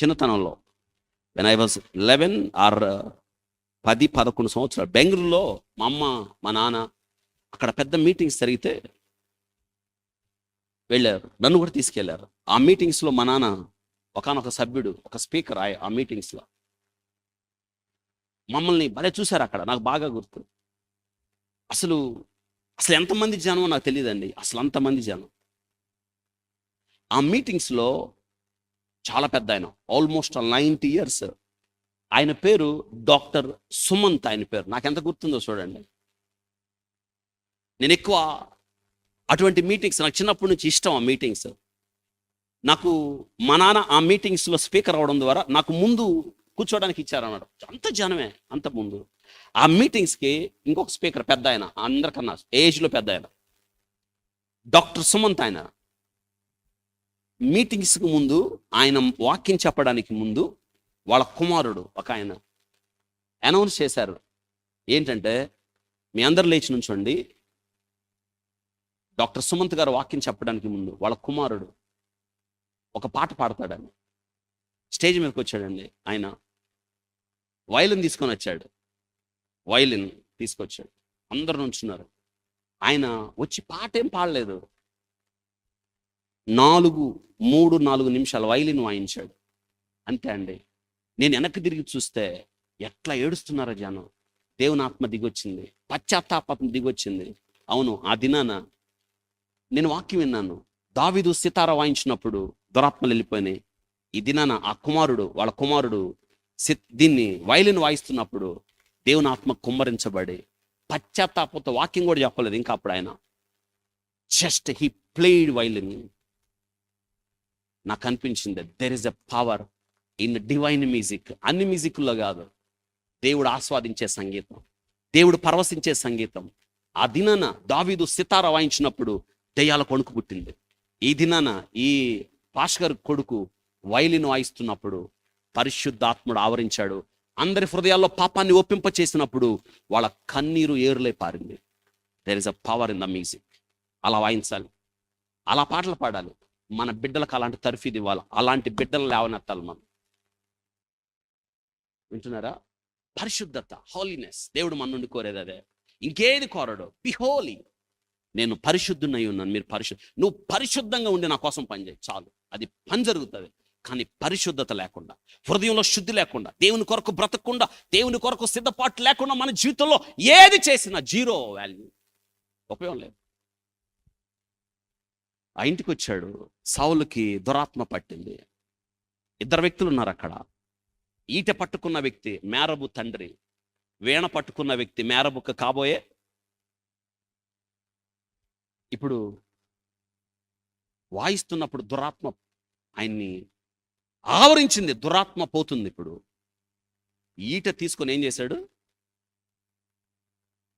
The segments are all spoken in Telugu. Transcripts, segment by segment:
చిన్నతనంలో వెన్ ఐ వాజ్ 11 ఆర్ 10-11 సంవత్సరాలు బెంగళూరులో మా అమ్మ మా నాన్న అక్కడ పెద్ద మీటింగ్స్ జరిగితే వెళ్ళారు, నన్ను కూడా తీసుకెళ్లారు. ఆ మీటింగ్స్లో మా నాన్న ఒకానొక సభ్యుడు, ఒక స్పీకర్ ఆ మీటింగ్స్లో మమ్మల్ని భలే చూశారు. అక్కడ నాకు బాగా గుర్తు. అసలు అసలు ఎంతమంది జనం నాకు తెలియదండి. అసలు అంతమంది జనం ఆ మీటింగ్స్లో. చాలా పెద్ద ఆయన, ఆల్మోస్ట్ 90 years. ఆయన పేరు డాక్టర్ సుమంత్. ఆయన పేరు నాకు ఎంత గుర్తుందో చూడండి. నేను ఎక్కువ అటువంటి మీటింగ్స్, నాకు చిన్నప్పటి నుంచి ఇష్టం. ఆ మీటింగ్స్ నాకు మా నాన్న ఆ మీటింగ్స్లో స్పీకర్ అవడం ద్వారా నాకు ముందు కూర్చోడానికి ఇచ్చారన్నాడు. అంత జనమే, అంత ముందు. ఆ మీటింగ్స్కి ఇంకొక స్పీకర్, పెద్ద ఆయన, అందరికన్నా ఏజ్లో పెద్ద ఆయన, డాక్టర్ సుమంత్. ఆయన మీటింగ్స్కి ముందు, ఆయన వాక్యం చెప్పడానికి ముందు వాళ్ళ కుమారుడు ఒక ఆయన అనౌన్స్ చేశారు. ఏంటంటే, మీ అందరు లేచి నుంచోండి, డాక్టర్ సుమంత్ గారు వాక్యం చెప్పడానికి ముందు వాళ్ళ కుమారుడు ఒక పాట పాడతాడని స్టేజ్ మీదకి వచ్చాడండి. ఆయన వయలిన్ తీసుకొని వచ్చాడు. వయలిన్ తీసుకొచ్చాడు. అందరు నుంచున్నారు. ఆయన వచ్చి పాట ఏం పాడలేదు. 3-4 నిమిషాలు వయలిన్ వాయించాడు అంతే అండి. నేను వెనక్కి తిరిగి చూస్తే ఎట్లా ఏడుస్తున్నారో జనం. దేవుని ఆత్మ దిగొచ్చింది, పశ్చాత్తాపం దిగొచ్చింది. అవును, ఆ దినాన నేను వాక్యం విన్నాను. దావీదు సితార వాయించినప్పుడు దురాత్మలు వెళ్ళిపోయినాయి. ఈ దినాన ఆ కుమారుడు, వాళ్ళ కుమారుడు దీన్ని వయలిన్ వాయిస్తున్నప్పుడు దేవుని ఆత్మ కుమ్మరించబడి పశ్చాత్తాపంతో వాక్యం కూడా చెప్పలేదు ఇంకా అప్పుడు ఆయన. Just he played violin. నాకు అనిపించింది there is a power in divine music. అన్ని మ్యూజిక్లో కాదు, దేవుడు ఆస్వాదించే సంగీతం, దేవుడు పరవశించే సంగీతం. ఆ దినాన దావీదు సితార వాయించినప్పుడు దెయ్యాల కొడుకు పుట్టింది. ఈ దినాన ఈ పాస్కర్ కొడుకు వయలిన్ వాయిస్తున్నప్పుడు పరిశుద్ధాత్ముడు ఆవరించాడు. అందరి హృదయాల్లో పాపాన్ని ఒప్పింప చేసినప్పుడు వాళ్ళ కన్నీరు ఏరులై పారింది. There is a power in the music. అలా వాయించాలి, అలా పాటలు పాడాలి. మన బిడ్డలకు అలాంటి తర్ఫీదు ఇవ్వాలి. అలాంటి బిడ్డలు లేవనెత్తాలి మనం. వింటున్నారా? పరిశుద్ధత, హోలీనెస్ దేవుడు మన నుండి కోరేది అదే. ఇంకేది కోరడు. బి హోలీ. నేను పరిశుద్ధునై ఉన్నాను, మీరు నువ్వు పరిశుద్ధంగా ఉండి నా కోసం పనిచేయి చాలు. అది పని జరుగుతుంది. కానీ పరిశుద్ధత లేకుండా, హృదయంలో శుద్ధి లేకుండా, దేవుని కొరకు బ్రతకకుండా, దేవుని కొరకు సిద్ధపాటు లేకుండా మన జీవితంలో ఏది చేసినా జీరో వాల్యూ, ఉపయోగం లేదు. ఆ ఇంటికి వచ్చాడు. సౌలుకి దురాత్మ పట్టింది. 2 వ్యక్తులు ఉన్నారు అక్కడ. ఈట పట్టుకున్న వ్యక్తి మేరబు తండ్రి, వీణ పట్టుకున్న వ్యక్తి మేరబుక్క కాబోయే. ఇప్పుడు వాయిస్తున్నప్పుడు దురాత్మ ఆయన్ని ఆవరించింది. దురాత్మ పోతుంది. ఇప్పుడు ఈట తీసుకొని ఏం చేశాడు?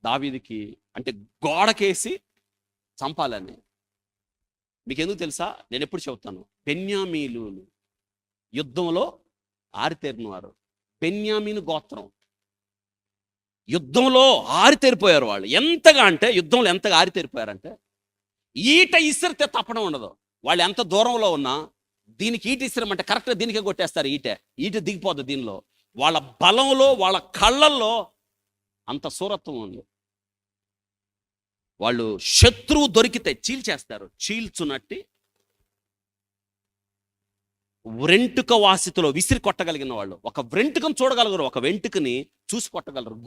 దావీదుకి అంటే గోడకేసి చంపాలని. మీకు ఎందుకు తెలుసా? నేను ఎప్పుడు చెబుతాను, బెన్యామీలు యుద్ధంలో ఆరితేరిన వారు. బెన్యామీను గోత్రం యుద్ధంలో ఆరితేరిపోయారు వాళ్ళు. ఎంతగా అంటే యుద్ధంలో ఎంతగా ఆరితేరిపోయారంటే ఈట ఇసిరితే తప్పడం ఉండదు. వాళ్ళు ఎంత దూరంలో ఉన్నా దీనికి ఈట ఇసిరమంటే కరెక్ట్గా దీనికే కొట్టేస్తారు. ఈట దిగిపోద్దు దీనిలో. వాళ్ళ బలంలో, వాళ్ళ కళ్ళల్లో అంత సూరత్వం ఉంది. వాళ్ళు శత్రువు దొరికితే చీల్చేస్తారు. చీల్చునట్టి వెంటుక వాసితులో విసిరి కొట్టగలిగిన వాళ్ళు. ఒక వెంటుకను చూడగలగరు, ఒక వెంటుకని చూసి కొట్టగలరు.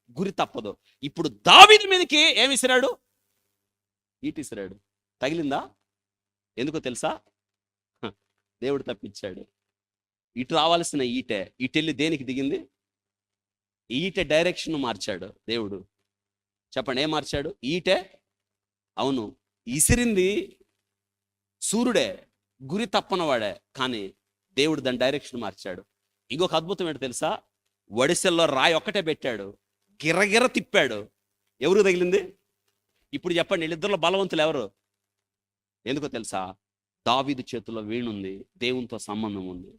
గురి తప్పదు. ఇప్పుడు దావీదు మీదకి ఏమి విసిరాడు? ఈటి విసిరాడు. తగిలిందా? ఎందుకో తెలుసా? దేవుడు తప్పించాడు. ఇటు రావాల్సిన ఇటెళ్ళి దేనికి దిగింది? ఈటె డైరెక్షన్ మార్చాడు దేవుడు. చెప్పండి, ఏం మార్చాడు? ఈటె, అవును, ఇసిరింది సూర్యుడే, గురి తప్పనవాడే, కానీ దేవుడు దాని డైరెక్షన్ మార్చాడు. ఇంకొక అద్భుతం ఏంటో తెలుసా? వడిసెల్లో రాయి ఒక్కటే పెట్టాడు, గిరగిర తిప్పాడు. ఎవరు తగిలింది? ఇప్పుడు చెప్పండి, వీళ్ళిద్దరిలో బలవంతులు ఎవరు? ఎందుకో తెలుసా? దావీదు చేతుల్లో వీణుంది, దేవునితో సంబంధం ఉంది.